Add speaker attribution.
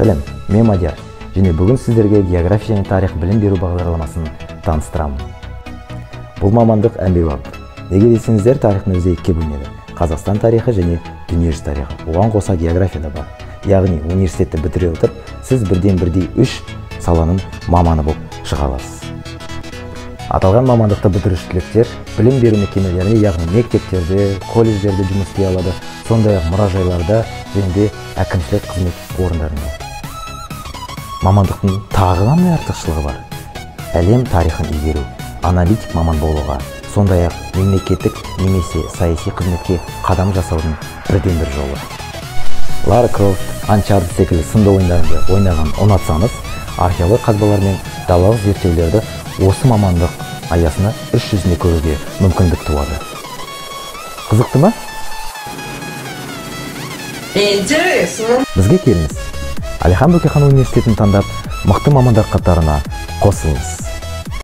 Speaker 1: сәлем, мен Мадияр, және бүгін сіздерге география және тарих білім беру бағдарламасын таныстырамын. Бұл мамандық әмбебап. Неге десеңіздер, тарихтың өзі екіге бөлінеді. Қазақстан тарихы және дүниежүзі тарихы. Оған қоса география да бар. Яғни университетті бітіре отырып, сіз бірдей 3 саланың маманы болып шыға аласыз. Аталған мамандықты бітіруші түлектер білім беру мекемелерінде, яғни мектептерде, колледждерде жұмыс істей алады, сондай-ақ мұражайларда және де әкімшілік қызмет орындарында. Мамандықтың тағы қандай артықшылығы бар? Әлем тарихын игеру, аналитик маман болуға, сондай-ақ мемлекеттік немесе саяси қызметке қадам жасаудың бірден бір жолы. Лара Крофт, Uncharted секілді сынды ойындарында ойнаған ұнатсаңыз, археолог қазбалар мен далалық зерттеулерді осы мамандық аясына іс жүзінде көруге мүмкіндік туады. Қызықты ма? Бізге келіңіз. Әлихан Бөкейхан университетін таңдап, мықты мамандар қатарына қосылыңыз.